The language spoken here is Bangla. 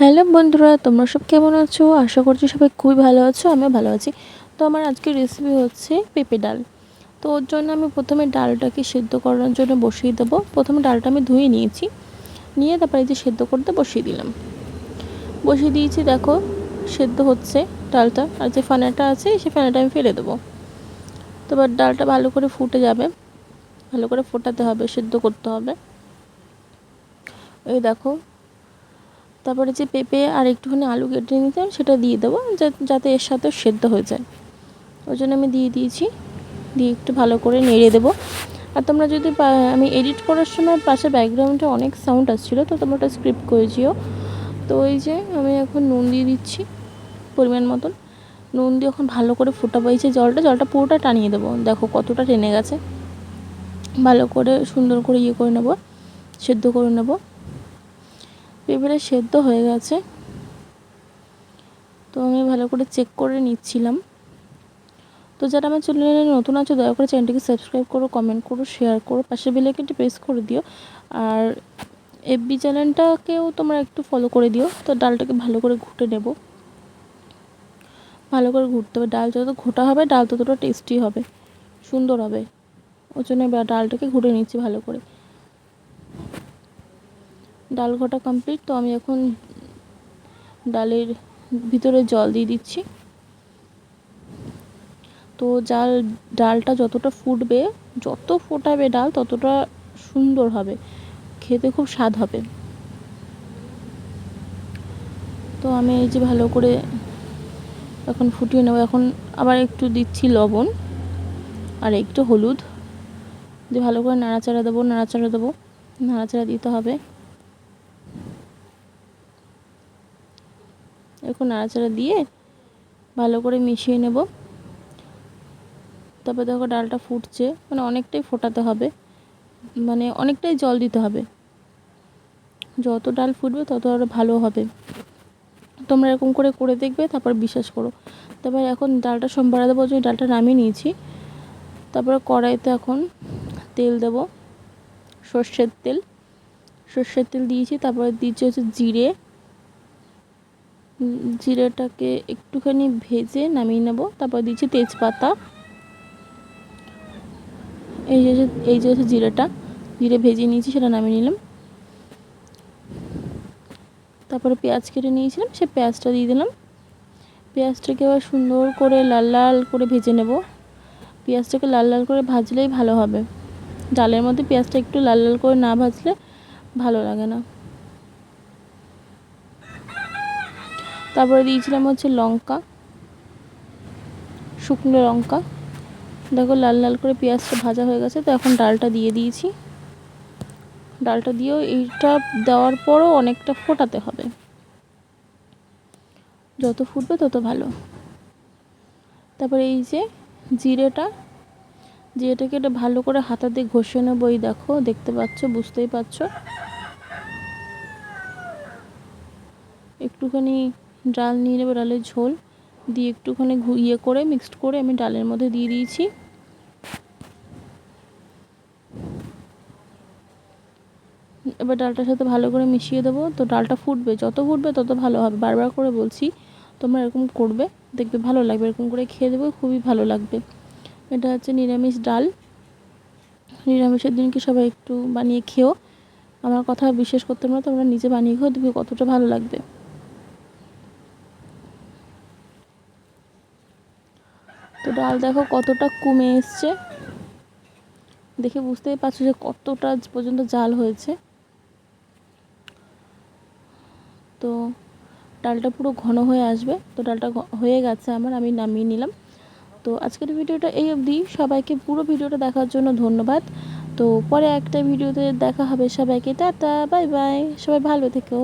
হ্যালো বন্ধুরা, তোমরা সব কেমন আছো? আশা করছি সবাই খুবই ভালো আছো, আমিও ভালো আছি। তো আমার আজকের রেসিপি হচ্ছে পেঁপে ডাল। তো ওর জন্য আমি প্রথমে ডালটাকে সেদ্ধ করার জন্য বসিয়ে দেবো। প্রথমে ডালটা আমি ধুয়ে নিয়েছি, নিয়ে তারপরে যে সেদ্ধ করতে বসিয়ে দিলাম। বসিয়ে দিয়েছি, দেখো সেদ্ধ হচ্ছে ডালটা, আর যে ফেনাটা আছে সেই ফেনাটা আমি ফেলে দেবো। তো এবার ডালটা ভালো করে ফুটে যাবে, ভালো করে ফোটাতে হবে, সেদ্ধ করতে হবে। এই দেখো, তারপরে যে পেঁপে আর একটুখানি আলু কেটে নিতাম সেটা দিয়ে দেবো, যাতে এর সাথে সেদ্ধ হয়ে যায়। ওই জন্য আমি দিয়ে দিয়েছি, দিয়ে একটু ভালো করে নেড়ে দেবো। আর তোমরা যদি আমি এডিট করার সময় পাশে ব্যাকগ্রাউন্ডে অনেক সাউন্ড আসছিলো, তো তোমরা ওটা স্ক্রিপ্ট করেছিও। তো ওই যে আমি এখন নুন দিয়ে দিচ্ছি পরিমাণ মতন। নুন দিয়ে এখন ভালো করে ফোটাবো। এই যে জলটা পুরোটা টানিয়ে দেবো, দেখো কতটা টেনে গেছে। ভালো করে সুন্দর করে করে নেবো, সেদ্ধ করে নেবো। পেঁপেটা সেদ্ধ হয়ে গেছে, তো আমি ভালো করে চেক করে নিচ্ছিলাম। তো যারা আমার চ্যানেলে নতুন আছো, দয়া করে চ্যানেলটিকে সাবস্ক্রাইব করো, কমেন্ট করো, শেয়ার করো, পাশে বেল আইকনটি প্রেস করে দিও। আর এফবি চ্যানেলটাকেও তোমরা একটু ফলো করে দিও। তো ডালটাকে ভালো করে ঘুটে নেব, ভালো করে ঘুরতে হবে। ডাল যত ঘোটা হবে ডাল ততটা টেস্টি হবে, সুন্দর হবে। ওই জন্য ডালটাকে ঘুটে নিচ্ছি ভালো করে। ডাল ঘোটা কমপ্লিট। তো আমি এখন ডালের ভিতরে জল দিয়ে দিচ্ছি। তো ডালটা যতটা ফুটবে, যত ফোটাবে ডাল ততটা সুন্দর হবে, খেতে খুব স্বাদ হবে। তো আমি এই যে ভালো করে এখন ফুটিয়ে নেব। এখন আবার একটু দিচ্ছি লবণ আর একটু হলুদ দিয়ে ভালো করে নাড়াচাড়া দেবো দিতে হবে। এখন নাড়াচাড়া দিয়ে ভালো করে মিশিয়ে নেব। তারপর দেখো ডালটা ফুটছে, মানে অনেকটাই ফোটাতে হবে, মানে অনেকটাই জল দিতে হবে। যত ডাল ফুটবে তত আরও ভালো হবে। তোমরা এরকম করে দেখবে, তারপর বিশ্বাস করো। তারপর এখন ডালটা সম্বারা দেবো, যে ডালটা নামিয়ে নিয়েছি। তারপরে কড়াইতে এখন তেল দেব, সর্ষের তেল দিয়েছি। তারপরে দিচ্ছি হচ্ছে জিরেটাকে একটুখানি ভেজে নামিয়ে নেব। তারপর দিচ্ছি তেজপাতা। এই যে হচ্ছে জিরে ভেজে নিয়েছি, সেটা নামিয়ে নিলাম। তারপরে পেঁয়াজ কেটে নিয়েছিলাম, সে পেঁয়াজটা দিয়ে দিলাম। পেঁয়াজটাকে আবার সুন্দর করে লাল করে ভেজে নেব। পেঁয়াজটাকে লাল করে ভাজলেই ভালো হবে। ডালের মধ্যে পেঁয়াজটা একটু লাল করে না ভাজলে ভালো লাগে না। তারপরে দিয়েছিলাম হচ্ছে লঙ্কা, শুকনো লঙ্কা। দেখো লাল করে পেঁয়াজটা ভাজা হয়ে গেছে। তো এখন ডালটা দিয়ে দিয়েছি। ডালটা দিয়েও এইটা দেওয়ার পরও অনেকটা ফোটাতে হবে, যত ফুটবে তত ভালো। তারপরে এই যে জিরেটাকে এটা ভালো করে হাতা দিয়ে ঘষে নেবো। এই দেখো, দেখতে পাচ্ছ, বুঝতেই পারছো। একটুখানি ডাল নিয়ে নেবো, ডালের ঝোল দিয়ে একটুখানি করে মিক্সড করে আমি ডালের মধ্যে দিয়ে দিয়েছি। এবার ডালটার সাথে ভালো করে মিশিয়ে দেবো। তো ডালটা ফুটবে, যত ফুটবে তত ভালো হবে। বারবার করে বলছি, তোমরা এরকম করবে, দেখবে ভালো লাগবে। এরকম করে খেয়ে দেবে, খুবই ভালো লাগবে। এটা হচ্ছে নিরামিষ ডাল। নিরামিষের দিনকে সবাই একটু বানিয়ে খেও। আমার কথা বিশ্বাস করতে না, তোমরা নিজে বানিয়ে খেও, দেখবে কতটা ভালো লাগবে। তো ডাল দেখো কতটা কমে এসছে, দেখে বুঝতেই পারছো যে কতটা পর্যন্ত জাল হয়েছে। তো ডালটা পুরো ঘন হয়ে আসবে। তো ডালটা হয়ে গেছে আমার, আমি নামিয়ে নিলাম। তো আজকের ভিডিওটা এই অবধি। সবাইকে পুরো ভিডিওটা দেখার জন্য ধন্যবাদ। তো পরে একটা ভিডিওতে দেখা হবে। সবাইকে টাটা, বাই বাই, সবাই ভালো থেকো।